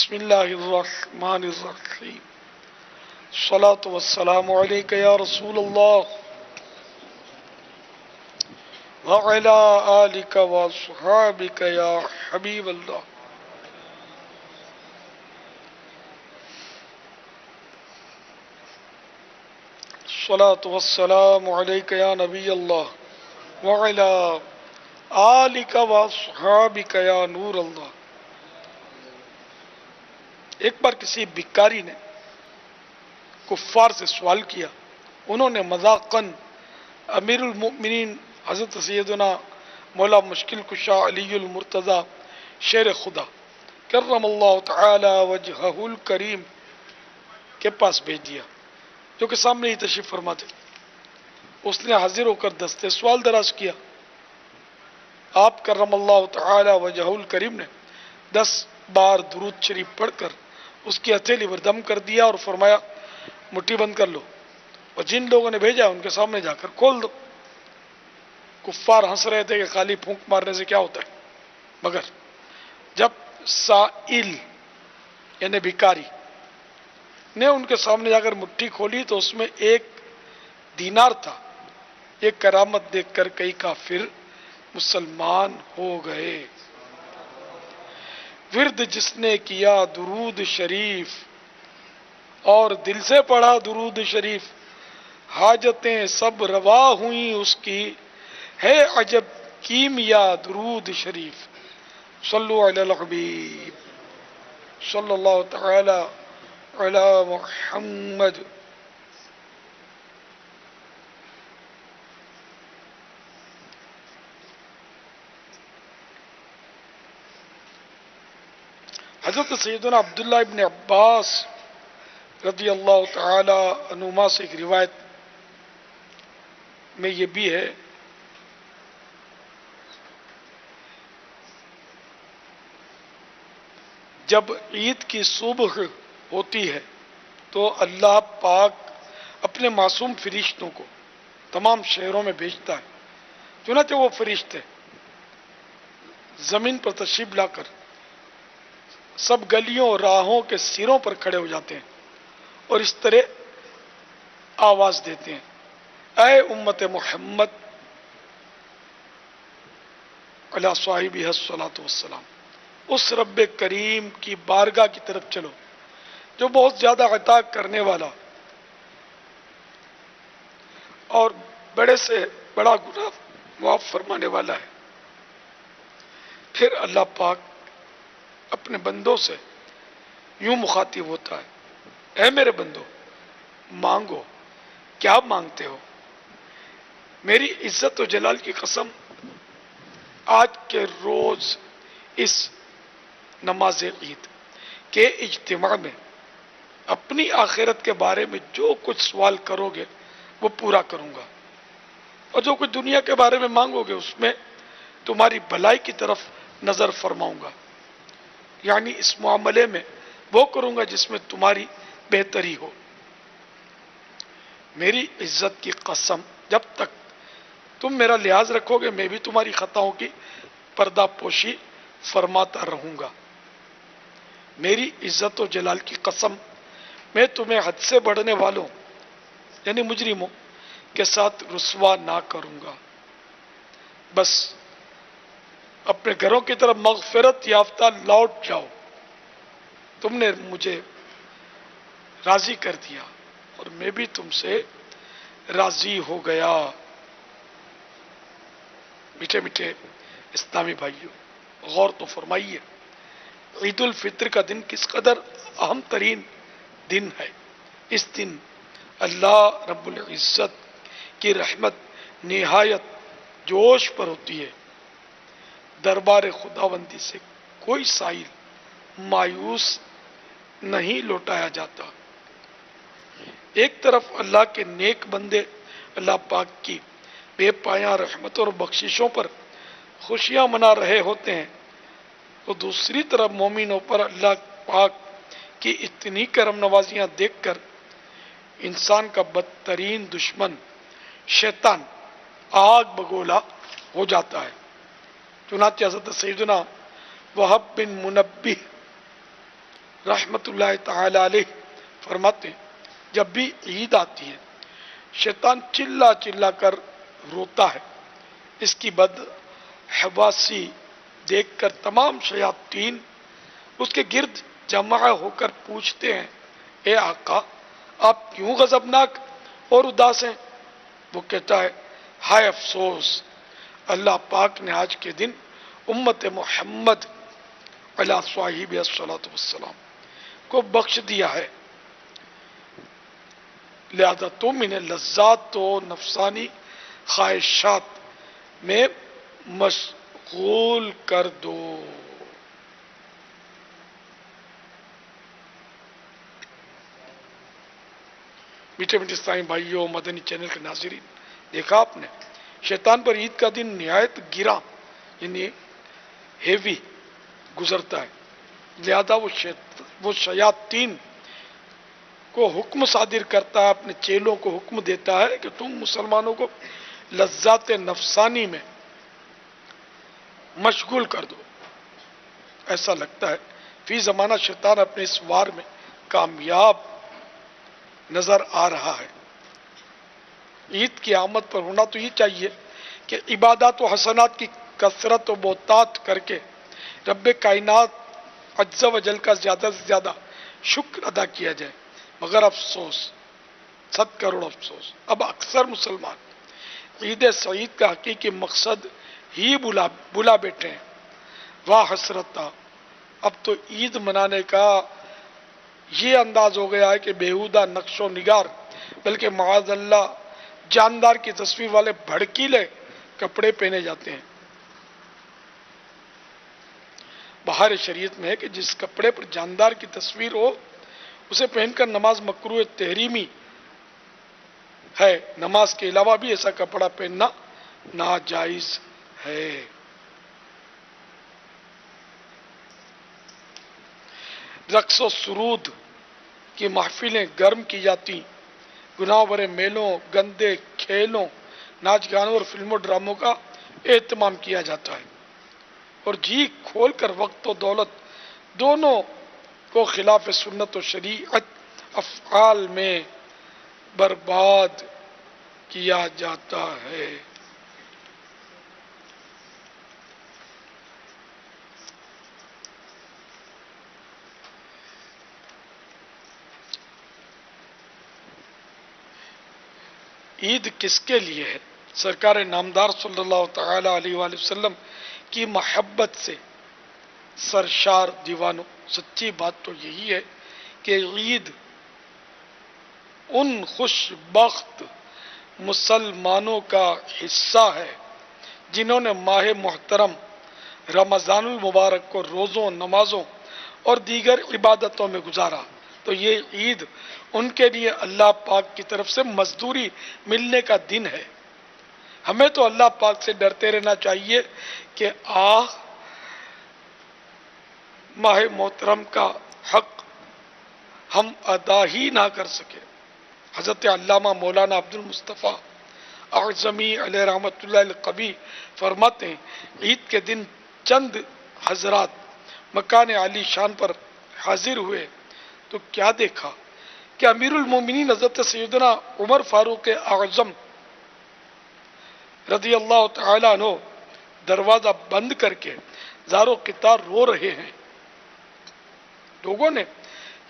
بسم اللہ الرحمن الرحیم الصلاة والسلام علیک یا رسول اللہ وعلی آلک واصحابک یا حبیب اللہ. الصلاة والسلام علیک یا نبی اللہ وعلی آلک واصحابک یا نور اللہ. ایک بار کسی بھکاری نے کفار سے سوال کیا. انہوں نے مذاقاً امیر المؤمنین حضرت سیدنا مولا مشکل کشا علی المرتضی شیر خدا کرم اللہ تعالی وجہہ الکریم کے پاس بھیج دیا، جو کہ سامنے ہی تشریف فرما تھے. اس نے حاضر ہو کر دستے سوال دراز کیا. آپ کرم اللہ تعالی وجہہ الکریم نے 10 بار درود شریف پڑھ کر اس کی ہتھیلی پر دم کر دیا اور فرمایا مٹھی بند کر لو اور جن لوگوں نے بھیجا ان کے سامنے جا کر کھول دو. کفار ہنس رہے تھے کہ خالی پھونک مارنے سے کیا ہوتا ہے، مگر جب سائل یعنی بھکاری نے ان کے سامنے جا کر مٹھی کھولی تو اس میں 1 دینار تھا. یہ کرامت دیکھ کر کئی کافر مسلمان ہو گئے. ورد جس نے کیا درود شریف اور دل سے پڑھا درود شریف، حاجتیں سب روا ہوئیں اس کی، ہے عجب کیمیا درود شریف. صلو علی الحبیب صلی اللہ تعالی علی محمد. حضرت سیدنا عبداللہ ابن عباس رضی اللہ تعالی عنہما سے ایک روایت میں یہ بھی ہے جب عید کی صبح ہوتی ہے تو اللہ پاک اپنے معصوم فرشتوں کو تمام شہروں میں بھیجتا ہے. چنانچہ وہ فرشتے زمین پر تشریف لا کر سب گلیوں اور راہوں کے سروں پر کھڑے ہو جاتے ہیں اور اس طرح آواز دیتے ہیں، اے امت محمد علی صاحبہ الصلاۃ والسلام، اس رب کریم کی بارگاہ کی طرف چلو جو بہت زیادہ عطا کرنے والا اور بڑے سے بڑا گناہ معاف فرمانے والا ہے. پھر اللہ پاک اپنے بندوں سے یوں مخاطب ہوتا ہے، اے میرے بندو مانگو، کیا مانگتے ہو؟ میری عزت و جلال کی قسم، آج کے روز اس نماز عید کے اجتماع میں اپنی آخرت کے بارے میں جو کچھ سوال کرو گے وہ پورا کروں گا، اور جو کچھ دنیا کے بارے میں مانگو گے اس میں تمہاری بھلائی کی طرف نظر فرماؤں گا. یعنی اس معاملے میں وہ کروں گا جس میں تمہاری بہتری ہو. میری عزت کی قسم، جب تک تم میرا لحاظ رکھو گے میں بھی تمہاری خطاؤں کی پردہ پوشی فرماتا رہوں گا. میری عزت و جلال کی قسم، میں تمہیں حد سے بڑھنے والوں یعنی مجرموں کے ساتھ رسوا نہ کروں گا. بس اپنے گھروں کی طرف مغفرت یافتہ لوٹ جاؤ. تم نے مجھے راضی کر دیا اور میں بھی تم سے راضی ہو گیا. میٹھے میٹھے اسلامی بھائیوں، غور تو فرمائیے، عید الفطر کا دن کس قدر اہم ترین دن ہے. اس دن اللہ رب العزت کی رحمت نہایت جوش پر ہوتی ہے. دربار خداوندی سے کوئی سائل مایوس نہیں لوٹایا جاتا. ایک طرف اللہ کے نیک بندے اللہ پاک کی بے پایاں رحمت اور بخششوں پر خوشیاں منا رہے ہوتے ہیں، تو دوسری طرف مومنوں پر اللہ پاک کی اتنی کرم نوازیاں دیکھ کر انسان کا بدترین دشمن شیطان آگ بگولا ہو جاتا ہے. چنانچہ حضرت سیدنا وہب بن منبہ رحمت اللہ تعالی علیہ فرماتے ہیں جب بھی عید آتی ہے شیطان چلا چلا کر روتا ہے، اس کی بد حواسی دیکھ کر تمام شیاطین اس کے گرد جمع ہو کر پوچھتے ہیں، اے آقا آپ کیوں غضبناک اور اداس ہیں؟ وہ کہتا ہے، ہائے افسوس، اللہ پاک نے آج کے دن امت محمد علیہ صاحب الصلاۃ والسلام کو بخش دیا ہے، لہذا تم انہیں لذات و نفسانی خواہشات میں مشغول کر دو۔ میٹھے میٹھے اسلامی بھائیوں، مدنی چینل کے ناظرین، دیکھا آپ نے شیطان پر عید کا دن نہایت گرا یعنی ہیوی گزرتا ہے، لہذا وہ شیاطین کو حکم صادر کرتا ہے، اپنے چیلوں کو حکم دیتا ہے کہ تم مسلمانوں کو لذات نفسانی میں مشغول کر دو۔ ایسا لگتا ہے فی زمانہ شیطان اپنے اس وار میں کامیاب نظر آ رہا ہے۔ عید کی آمد پر ہونا تو یہ چاہیے کہ عبادات و حسنات کی کثرت و بہتات کر کے رب کائنات عز و جل کا زیادہ سے زیادہ شکر ادا کیا جائے، مگر افسوس، 100 کروڑ افسوس، اب اکثر مسلمان عید سعید کا حقیقی مقصد ہی بلا بیٹھے ہیں۔ واہ حسرتا، اب تو عید منانے کا یہ انداز ہو گیا ہے کہ بیہودہ نقش و نگار بلکہ معاذ اللہ جاندار کی تصویر والے بھڑکیلے کپڑے پہنے جاتے ہیں۔ بہار شریعت میں ہے کہ جس کپڑے پر جاندار کی تصویر ہو اسے پہن کر نماز مکروہ تحریمی ہے، نماز کے علاوہ بھی ایسا کپڑا پہننا ناجائز ہے۔ رقص و سرود کی محفلیں گرم کی جاتی، گناہ بھرے میلوں، گندے کھیلوں، ناچ گانوں اور فلموں ڈراموں کا اہتمام کیا جاتا ہے، اور جی کھول کر وقت و دولت دونوں کو خلاف سنت و شریعت افعال میں برباد کیا جاتا ہے۔ عید کس کے لیے ہے؟ سرکار نامدار صلی اللہ تعالی علیہ وآلہ وسلم کی محبت سے سرشار دیوانوں، سچی بات تو یہی ہے کہ عید ان خوش بخت مسلمانوں کا حصہ ہے جنہوں نے ماہ محترم رمضان المبارک کو روزوں، نمازوں اور دیگر عبادتوں میں گزارا، تو یہ عید ان کے لیے اللہ پاک کی طرف سے مزدوری ملنے کا دن ہے۔ ہمیں تو اللہ پاک سے ڈرتے رہنا چاہیے کہ ماہ محترم کا حق ہم ادا ہی نہ کر سکے۔ حضرت علامہ مولانا عبد المصطفیٰ اعظمی علیہ رحمۃ اللہ القبی فرماتے ہیں، عید کے دن چند حضرات مکان عالی شان پر حاضر ہوئے تو کیا دیکھا کہ امیر المومنین حضرت سیدنا عمر فاروق اعظم رضی اللہ تعالی عنہ دروازہ بند کر کے زارو قطار رو رہے ہیں۔ لوگوں نے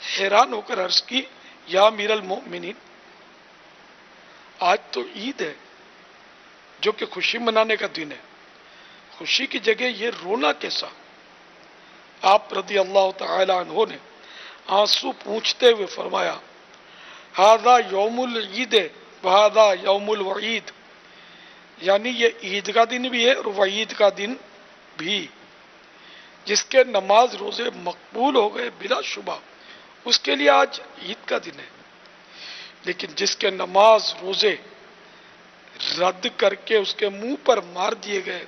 حیران ہو کر عرض کی، یا امیر المومنین، آج تو عید ہے جو کہ خوشی منانے کا دن ہے، خوشی کی جگہ یہ رونا کیسا؟ آپ رضی اللہ تعالی عنہ نے آنسو پوچھتے ہوئے فرمایا، ھذا یوم العید وھذا یوم الوعید، یعنی یہ عید کا دن بھی ہے اور وعید کا دن بھی۔ جس کے نماز روزے مقبول ہو گئے بلا شبہ اس کے لیے آج عید کا دن ہے، لیکن جس کے نماز روزے رد کر کے اس کے منہ پر مار دیے گئے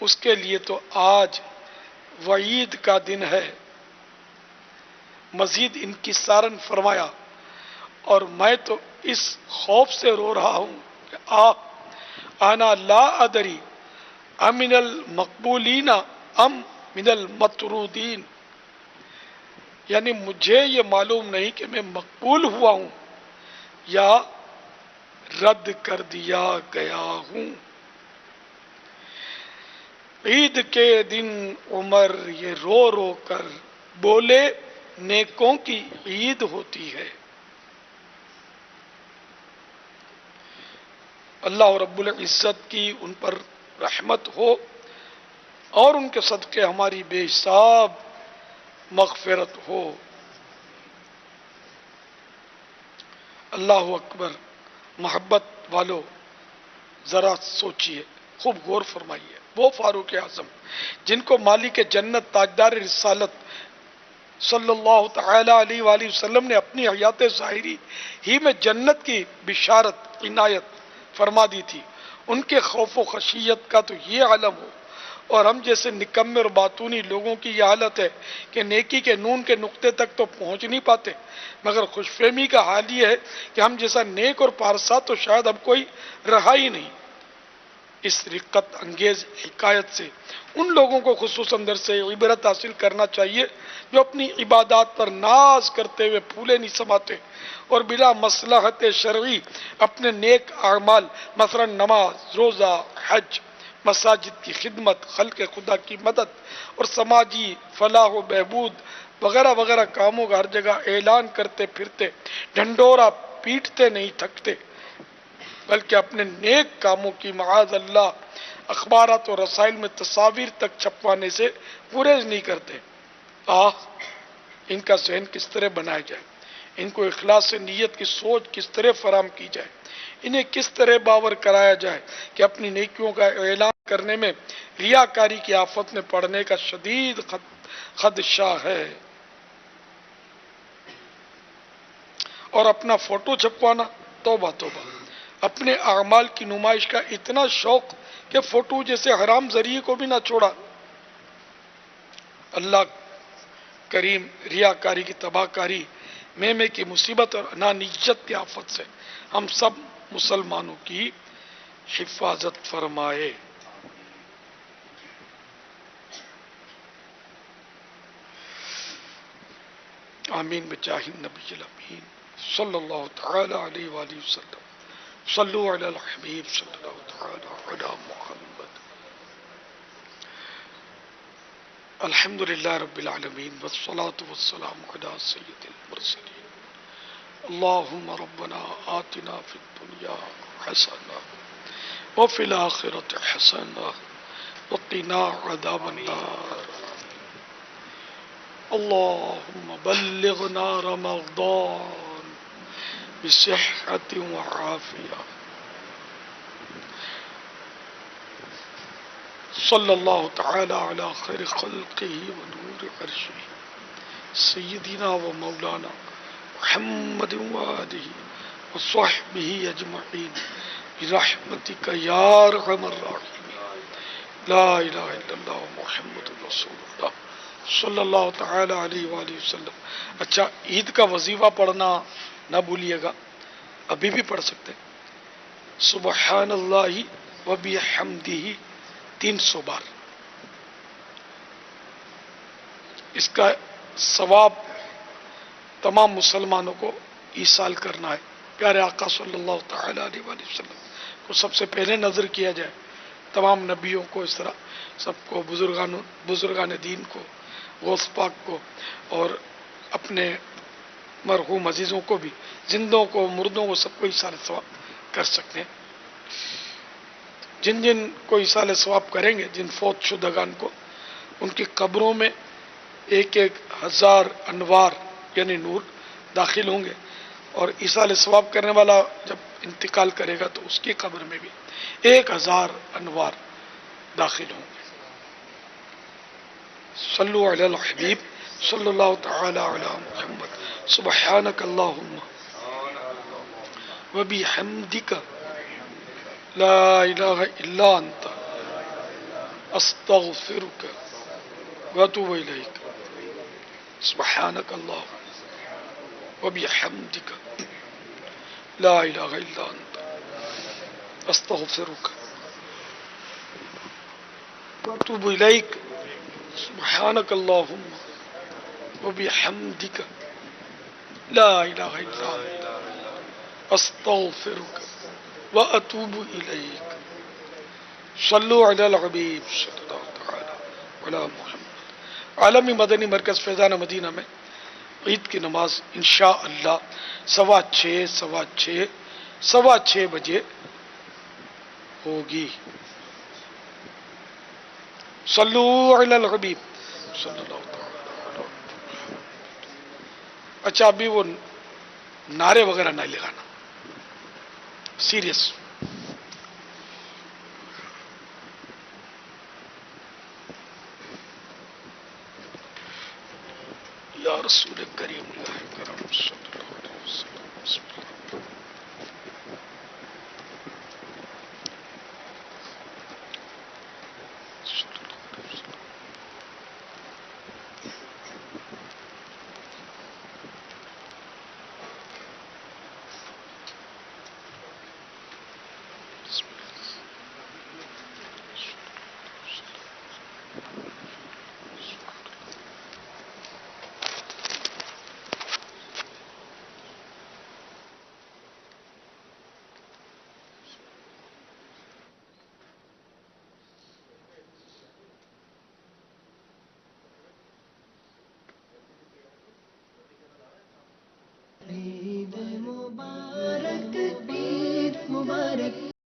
اس کے لیے تو آج وعید کا دن ہے۔ مزید انکسارن فرمایا، اور میں تو اس خوف سے رو رہا ہوں کہ انا لا ادری امن المقبولین ام من المطرودین، یعنی مجھے یہ معلوم نہیں کہ میں مقبول ہوا ہوں یا رد کر دیا گیا ہوں۔ عید کے دن عمر یہ رو رو کر بولے نیکوں کی عید ہوتی ہے۔ اللہ رب العزت کی ان پر رحمت ہو اور ان کے صدقے ہماری بے حساب مغفرت ہو۔ اللہ اکبر۔ محبت والو ذرا سوچئے، خوب غور فرمائیے، وہ فاروق اعظم جن کو مالک جنت تاجدار رسالت صلی اللہ تعالی علیہ وآلہ وسلم نے اپنی حیات ظاہری ہی میں جنت کی بشارت عنایت فرما دی تھی، ان کے خوف و خشیت کا تو یہ عالم ہو، اور ہم جیسے نکمے اور باطونی لوگوں کی یہ حالت ہے کہ نیکی کے نون کے نقطے تک تو پہنچ نہیں پاتے، مگر خوش فہمی کا حال یہ ہے کہ ہم جیسا نیک اور پارسا تو شاید اب کوئی رہا ہی نہیں۔ اس رقت انگیز حکایت سے ان لوگوں کو خصوصاً درس عبرت حاصل کرنا چاہیے جو اپنی عبادات پر ناز کرتے ہوئے پھولے نہیں سماتے اور بلا مصلحت شرعی اپنے نیک اعمال مثلا نماز، روزہ، حج، مساجد کی خدمت، خلق خدا کی مدد اور سماجی فلاح و بہبود وغیرہ وغیرہ کاموں کا ہر جگہ اعلان کرتے پھرتے ڈھنڈورا پیٹتے نہیں تھکتے، بلکہ اپنے نیک کاموں کی معاذ اللہ اخبارات اور رسائل میں تصاویر تک چھپوانے سے گریز نہیں کرتے۔ ان کا ذہن کس طرح بنایا جائے، ان کو اخلاص نیت کی سوچ کس طرح فراہم کی جائے، انہیں کس طرح باور کرایا جائے کہ اپنی نیکیوں کا اعلان کرنے میں ریاکاری کی آفت میں پڑنے کا شدید خدشہ ہے، اور اپنا فوٹو چھپوانا، توبہ توبہ، اپنے اعمال کی نمائش کا اتنا شوق کہ فوٹو جیسے حرام ذریعے کو بھی نہ چھوڑا۔ اللہ کریم ریاکاری کی تباہ کاری، میمے کی مصیبت اور انانیت کی آفت سے ہم سب مسلمانوں کی حفاظت فرمائے۔ آمین بجاہ النبی الامین صلی اللہ تعالی علیہ وآلہ وسلم۔ صلو علی الحبیب صلی اللہ تعالی علی محمد۔ الحمدللہ رب العالمین والصلاة والسلام علی سید المرسلین۔ اللہم ربنا آتنا فی الدنیا حسنہ وفی الآخرۃ حسنہ وقنا عذاب النار۔ اللہم بلغنا رمضان بصحة وعافیہ۔ صلی اللہ تعالی علی خیر خلقہ ونور عرشہ سیدنا و مولانا محمد وآلہ وصحبہ اجمعین برحمتک یا ارحم الراحمین۔ لا الہ الا اللہ محمد رسول اللہ صلی اللہ تعالی علیہ وآلہ وسلم۔ اچھا، عید کا وظیفہ پڑھنا نہ بھولیے گا، ابھی بھی پڑھ سکتے ہیں، سبحان اللہ و بحمدہ 300 بار۔ اس کا ثواب تمام مسلمانوں کو ایصال کرنا ہے۔ پیارے آقا صلی اللہ تعالی علیہ وآلہ وسلم کو سب سے پہلے نظر کیا جائے، تمام نبیوں کو اس طرح سب کو، بزرگان دین کو، غوث پاک کو، اور اپنے مرحوم عزیزوں کو بھی، زندوں کو، مردوں کو، سب کو ایصال ثواب کر سکتے ہیں۔ جن جن کو ایصال ثواب کریں گے، جن فوت شدگان کو، ان کی قبروں میں 1000 انوار یعنی نور داخل ہوں گے، اور ایصال ثواب کرنے والا جب انتقال کرے گا تو اس کی قبر میں بھی 1000 انوار داخل ہوں گے۔ صلو علی الحبیب صلی اللہ تعالی علی محمد۔ سبحانک اللہم و بحمدک لا الہ الا انت استغفرک و اتوب الیک۔ سبحانک اللہم و بحمدک لا الہ الا انت استغفرک و اتوب الیک۔ سبحانک اللہم وبحمدک لا الہ الا انت استغفرک واتوب الیک صلو علی الحبیب صلی اللہ تعالی علی محمد۔ عالمی مدنی مرکز فیضان مدینہ میں عید کی نماز انشاءاللہ 6:15 بجے ہوگی۔ صلو علی الحبیب صلی اللہ تعالی علیہ وسلم۔ اچھا ابھی وہ نعرے وغیرہ نہ لگانا، سیریس۔ یا رسول کریم اللہ کرم صلی اللہ علیہ وسلم، بسم اللہ۔ عید مبارک، عید مبارک۔